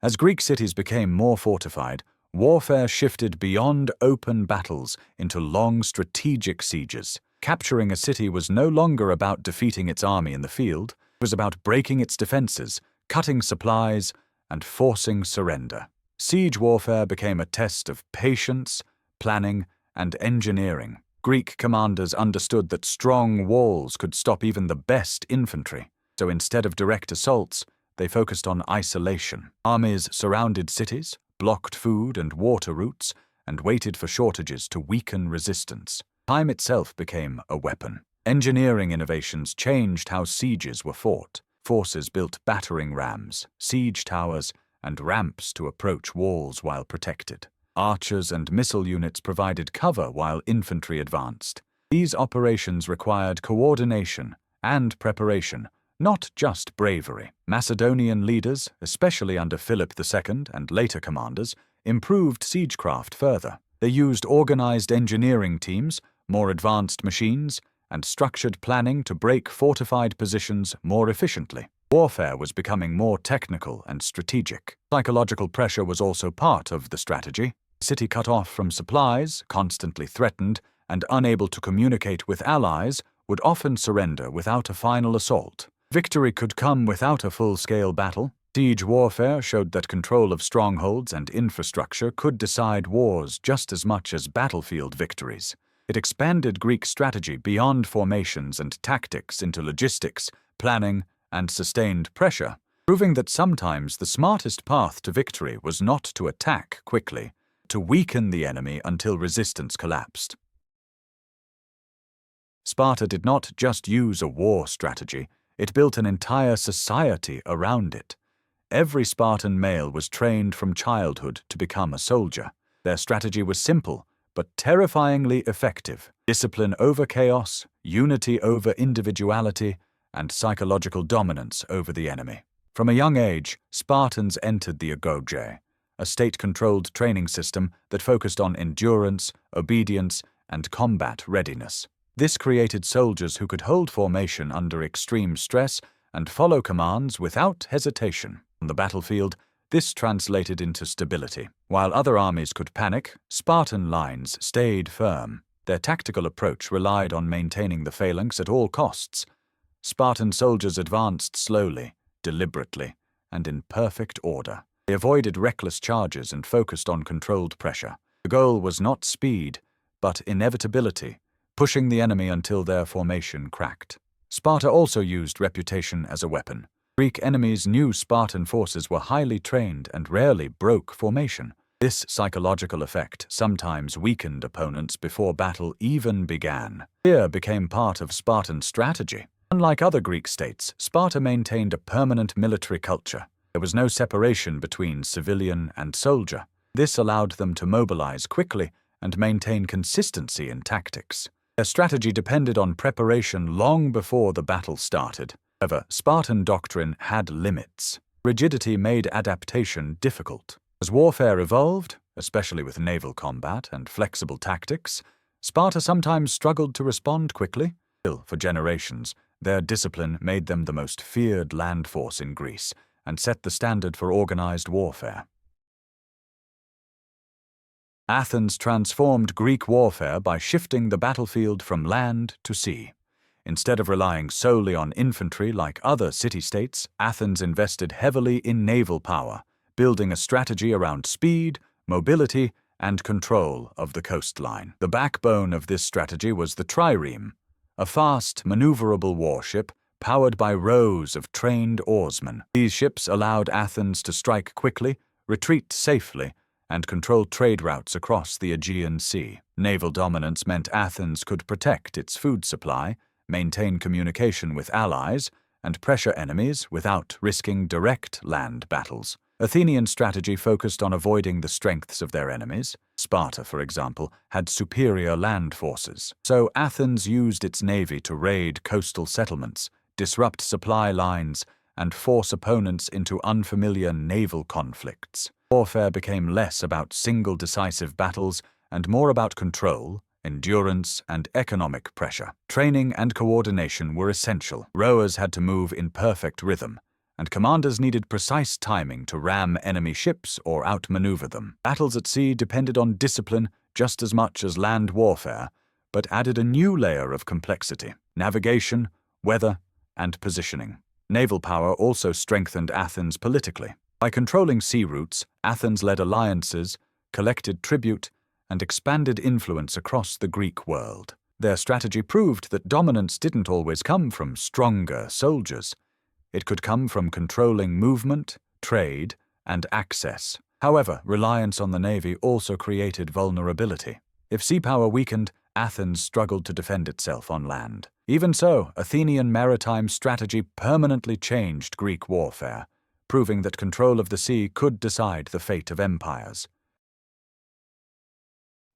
As Greek cities became more fortified, warfare shifted beyond open battles into long strategic sieges. Capturing a city was no longer about defeating its army in the field, it was about breaking its defenses, cutting supplies, and forcing surrender. Siege warfare became a test of patience, planning, and engineering. Greek commanders understood that strong walls could stop even the best infantry, so instead of direct assaults, they focused on isolation. Armies surrounded cities, blocked food and water routes, and waited for shortages to weaken resistance. Time itself became a weapon. Engineering innovations changed how sieges were fought. Forces built battering rams, siege towers, and ramps to approach walls while protected. Archers and missile units provided cover while infantry advanced. These operations required coordination and preparation, not just bravery. Macedonian leaders, especially under Philip II and later commanders, improved siegecraft further. They used organized engineering teams, more advanced machines, and structured planning to break fortified positions more efficiently. Warfare was becoming more technical and strategic. Psychological pressure was also part of the strategy. A city cut off from supplies, constantly threatened, and unable to communicate with allies would often surrender without a final assault. Victory could come without a full-scale battle. Siege warfare showed that control of strongholds and infrastructure could decide wars just as much as battlefield victories. It expanded Greek strategy beyond formations and tactics into logistics, planning, and sustained pressure, proving that sometimes the smartest path to victory was not to attack quickly, to weaken the enemy until resistance collapsed. Sparta did not just use a war strategy, it built an entire society around it. Every Spartan male was trained from childhood to become a soldier. Their strategy was simple, but terrifyingly effective. Discipline over chaos, unity over individuality, and psychological dominance over the enemy. From a young age, Spartans entered the agoge, a state-controlled training system that focused on endurance, obedience, and combat readiness. This created soldiers who could hold formation under extreme stress and follow commands without hesitation. On the battlefield, this translated into stability. While other armies could panic, Spartan lines stayed firm. Their tactical approach relied on maintaining the phalanx at all costs. Spartan soldiers advanced slowly, deliberately, and in perfect order. They avoided reckless charges and focused on controlled pressure. The goal was not speed, but inevitability, pushing the enemy until their formation cracked. Sparta also used reputation as a weapon. Greek enemies knew Spartan forces were highly trained and rarely broke formation. This psychological effect sometimes weakened opponents before battle even began. Fear became part of Spartan strategy. Unlike other Greek states, Sparta maintained a permanent military culture. There was no separation between civilian and soldier. This allowed them to mobilize quickly and maintain consistency in tactics. Their strategy depended on preparation long before the battle started. However, Spartan doctrine had limits. Rigidity made adaptation difficult. As warfare evolved, especially with naval combat and flexible tactics, Sparta sometimes struggled to respond quickly. Still, for generations, their discipline made them the most feared land force in Greece and set the standard for organized warfare. Athens transformed Greek warfare by shifting the battlefield from land to sea. Instead of relying solely on infantry like other city-states, Athens invested heavily in naval power, building a strategy around speed, mobility, and control of the coastline. The backbone of this strategy was the trireme, a fast, maneuverable warship powered by rows of trained oarsmen. These ships allowed Athens to strike quickly, retreat safely, and control trade routes across the Aegean Sea. Naval dominance meant Athens could protect its food supply, maintain communication with allies, and pressure enemies without risking direct land battles. Athenian strategy focused on avoiding the strengths of their enemies. Sparta, for example, had superior land forces, so Athens used its navy to raid coastal settlements, disrupt supply lines, and force opponents into unfamiliar naval conflicts. Warfare became less about single decisive battles and more about control, endurance, and economic pressure. Training and coordination were essential. Rowers had to move in perfect rhythm, and commanders needed precise timing to ram enemy ships or outmaneuver them. Battles at sea depended on discipline just as much as land warfare, but added a new layer of complexity: navigation, weather, and positioning. Naval power also strengthened Athens politically. By controlling sea routes, Athens led alliances, collected tribute, and expanded influence across the Greek world. Their strategy proved that dominance didn't always come from stronger soldiers. It could come from controlling movement, trade, and access. However, reliance on the navy also created vulnerability. If sea power weakened, Athens struggled to defend itself on land. Even so, Athenian maritime strategy permanently changed Greek warfare, proving that control of the sea could decide the fate of empires.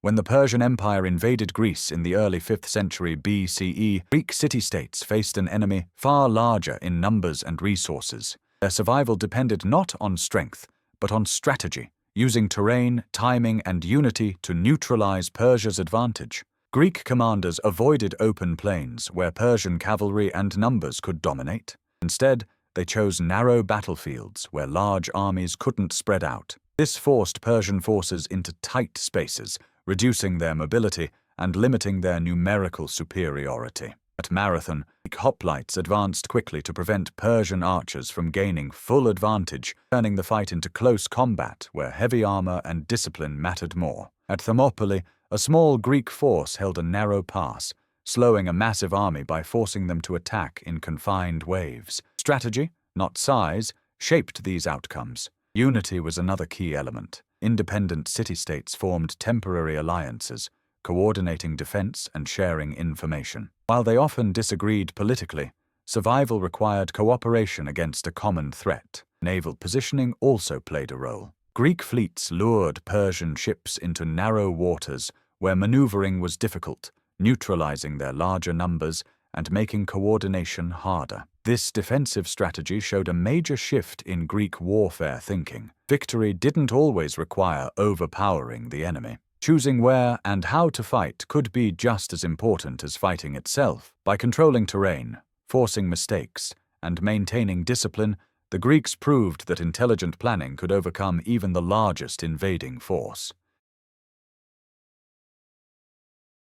When the Persian Empire invaded Greece in the early 5th century BCE, Greek city-states faced an enemy far larger in numbers and resources. Their survival depended not on strength, but on strategy, using terrain, timing, and unity to neutralize Persia's advantage. Greek commanders avoided open plains where Persian cavalry and numbers could dominate. Instead, they chose narrow battlefields where large armies couldn't spread out. This forced Persian forces into tight spaces, reducing their mobility and limiting their numerical superiority. At Marathon, Greek hoplites advanced quickly to prevent Persian archers from gaining full advantage, turning the fight into close combat where heavy armor and discipline mattered more. At Thermopylae, a small Greek force held a narrow pass, slowing a massive army by forcing them to attack in confined waves. Strategy, not size, shaped these outcomes. Unity was another key element. Independent city-states formed temporary alliances, coordinating defense and sharing information. While they often disagreed politically, survival required cooperation against a common threat. Naval positioning also played a role. Greek fleets lured Persian ships into narrow waters where maneuvering was difficult, neutralizing their larger numbers and making coordination harder. This defensive strategy showed a major shift in Greek warfare thinking. Victory didn't always require overpowering the enemy. Choosing where and how to fight could be just as important as fighting itself. By controlling terrain, forcing mistakes, and maintaining discipline, the Greeks proved that intelligent planning could overcome even the largest invading force.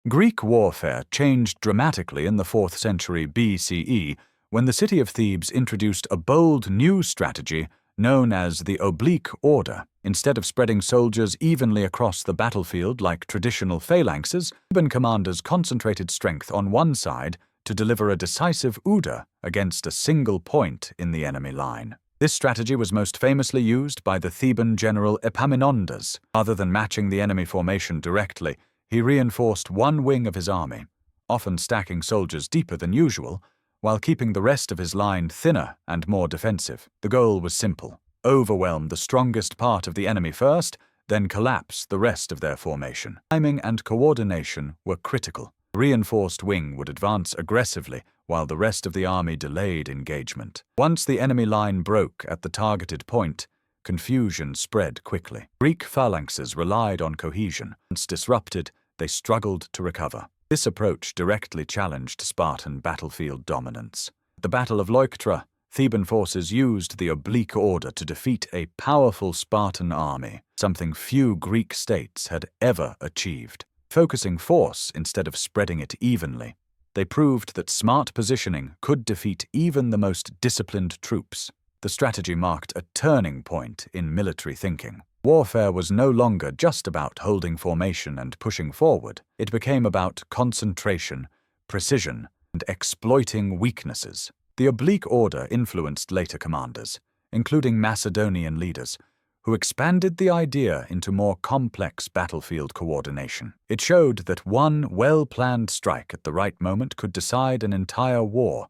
Greek warfare changed dramatically in the 4th century BCE when the city of Thebes introduced a bold new strategy known as the oblique order. Instead of spreading soldiers evenly across the battlefield like traditional phalanxes, Theban commanders concentrated strength on one side to deliver a decisive order against a single point in the enemy line. This strategy was most famously used by the Theban general Epaminondas. Rather than matching the enemy formation directly, he reinforced one wing of his army, often stacking soldiers deeper than usual, while keeping the rest of his line thinner and more defensive. The goal was simple: overwhelm the strongest part of the enemy first, then collapse the rest of their formation. Timing and coordination were critical. The reinforced wing would advance aggressively while the rest of the army delayed engagement. Once the enemy line broke at the targeted point, confusion spread quickly. Greek phalanxes relied on cohesion. Once disrupted, they struggled to recover. This approach directly challenged Spartan battlefield dominance. At the Battle of Leuctra, Theban forces used the oblique order to defeat a powerful Spartan army, something few Greek states had ever achieved. Focusing force instead of spreading it evenly, they proved that smart positioning could defeat even the most disciplined troops. The strategy marked a turning point in military thinking. Warfare was no longer just about holding formation and pushing forward. It became about concentration, precision, and exploiting weaknesses. The oblique order influenced later commanders, including Macedonian leaders, who expanded the idea into more complex battlefield coordination. It showed that one well-planned strike at the right moment could decide an entire war.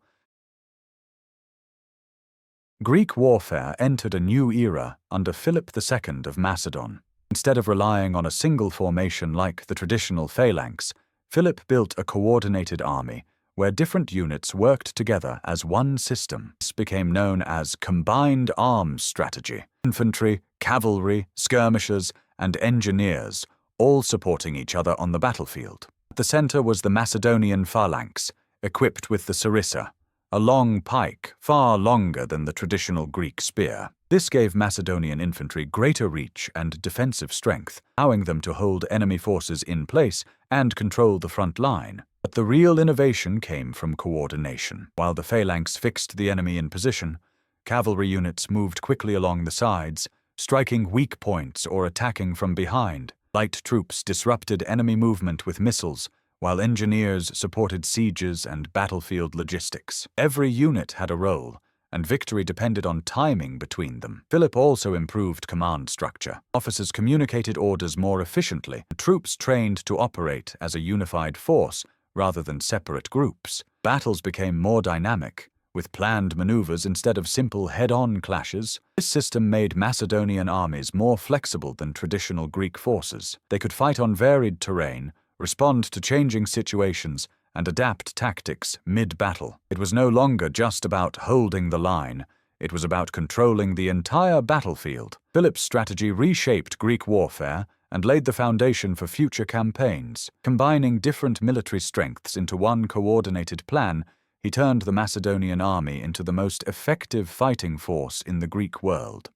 Greek warfare entered a new era under Philip II of Macedon. Instead of relying on a single formation like the traditional phalanx, Philip built a coordinated army where different units worked together as one system. This became known as combined arms strategy. Infantry, cavalry, skirmishers, and engineers, all supporting each other on the battlefield. At the center was the Macedonian phalanx, equipped with the sarissa, a long pike far longer than the traditional Greek spear. This gave Macedonian infantry greater reach and defensive strength, allowing them to hold enemy forces in place and control the front line. But the real innovation came from coordination. While the phalanx fixed the enemy in position, cavalry units moved quickly along the sides, striking weak points or attacking from behind. Light troops disrupted enemy movement with missiles, while engineers supported sieges and battlefield logistics. Every unit had a role, and victory depended on timing between them. Philip also improved command structure. Officers communicated orders more efficiently. The troops trained to operate as a unified force rather than separate groups. Battles became more dynamic, with planned maneuvers instead of simple head-on clashes. This system made Macedonian armies more flexible than traditional Greek forces. They could fight on varied terrain, respond to changing situations, and adapt tactics mid-battle. It was no longer just about holding the line, it was about controlling the entire battlefield. Philip's strategy reshaped Greek warfare and laid the foundation for future campaigns. Combining different military strengths into one coordinated plan, he turned the Macedonian army into the most effective fighting force in the Greek world.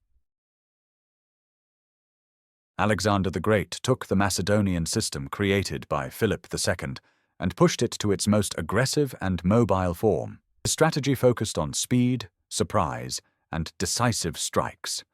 Alexander the Great took the Macedonian system created by Philip II and pushed it to its most aggressive and mobile form. His strategy focused on speed, surprise, and decisive strikes,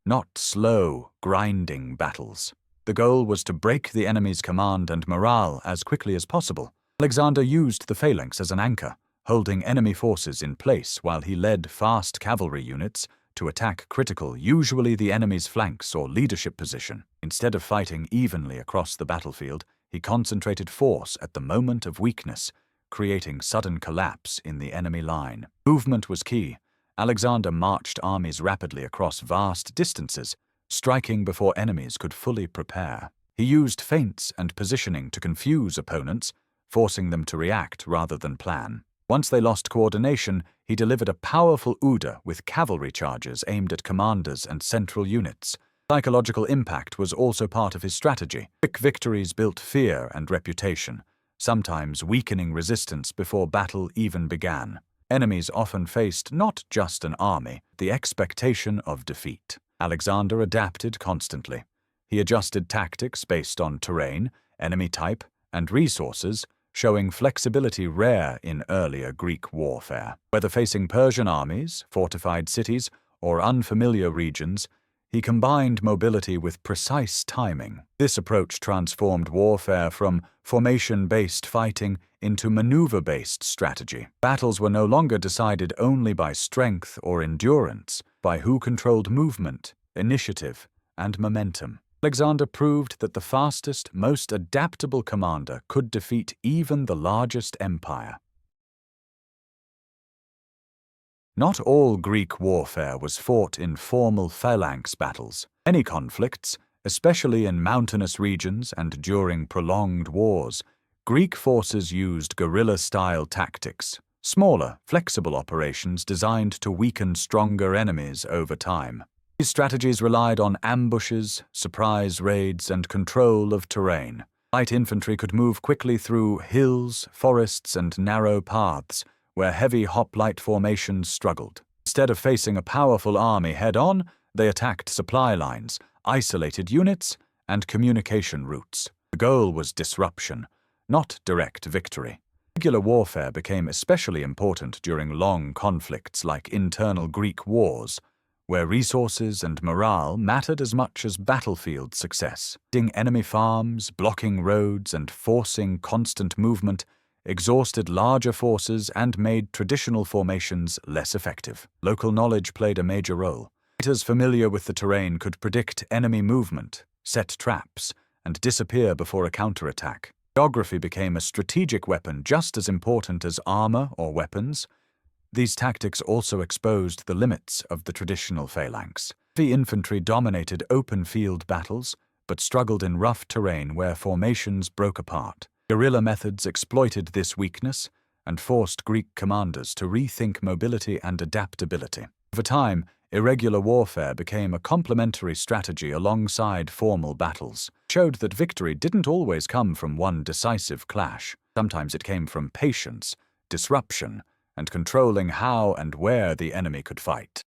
not slow, grinding battles. The goal was to break the enemy's command and morale as quickly as possible. Alexander used the phalanx as an anchor, holding enemy forces in place while he led fast cavalry units to attack critical, usually the enemy's flanks or leadership position. Instead of fighting evenly across the battlefield, he concentrated force at the moment of weakness, creating sudden collapse in the enemy line. Movement was key. Alexander marched armies rapidly across vast distances, striking before enemies could fully prepare. He used feints and positioning to confuse opponents, forcing them to react rather than plan. Once they lost coordination, he delivered a powerful Ouda with cavalry charges aimed at commanders and central units. Psychological impact was also part of his strategy. Quick victories built fear and reputation, sometimes weakening resistance before battle even began. Enemies often faced not just an army, the expectation of defeat. Alexander adapted constantly. He adjusted tactics based on terrain, enemy type, and resources, showing flexibility rare in earlier Greek warfare. Whether facing Persian armies, fortified cities, or unfamiliar regions, he combined mobility with precise timing. This approach transformed warfare from formation-based fighting into maneuver-based strategy. Battles were no longer decided only by strength or endurance, by who controlled movement, initiative, and momentum. Alexander proved that the fastest, most adaptable commander could defeat even the largest empire. Not all Greek warfare was fought in formal phalanx battles. Many conflicts, especially in mountainous regions and during prolonged wars, Greek forces used guerrilla-style tactics, smaller, flexible operations designed to weaken stronger enemies over time. These strategies relied on ambushes, surprise raids, and control of terrain. Light infantry could move quickly through hills, forests, and narrow paths, where heavy hoplite formations struggled. Instead of facing a powerful army head-on, they attacked supply lines, isolated units, and communication routes. The goal was disruption, not direct victory. Regular warfare became especially important during long conflicts like internal Greek wars, where resources and morale mattered as much as battlefield success. Raiding enemy farms, blocking roads, and forcing constant movement exhausted larger forces and made traditional formations less effective. Local knowledge played a major role. Fighters familiar with the terrain could predict enemy movement, set traps, and disappear before a counterattack. Geography became a strategic weapon just as important as armor or weapons. These tactics also exposed the limits of the traditional phalanx. Heavy infantry dominated open-field battles, but struggled in rough terrain where formations broke apart. Guerrilla methods exploited this weakness and forced Greek commanders to rethink mobility and adaptability. Over time, irregular warfare became a complementary strategy alongside formal battles. It showed that victory didn't always come from one decisive clash. Sometimes it came from patience, disruption, and controlling how and where the enemy could fight.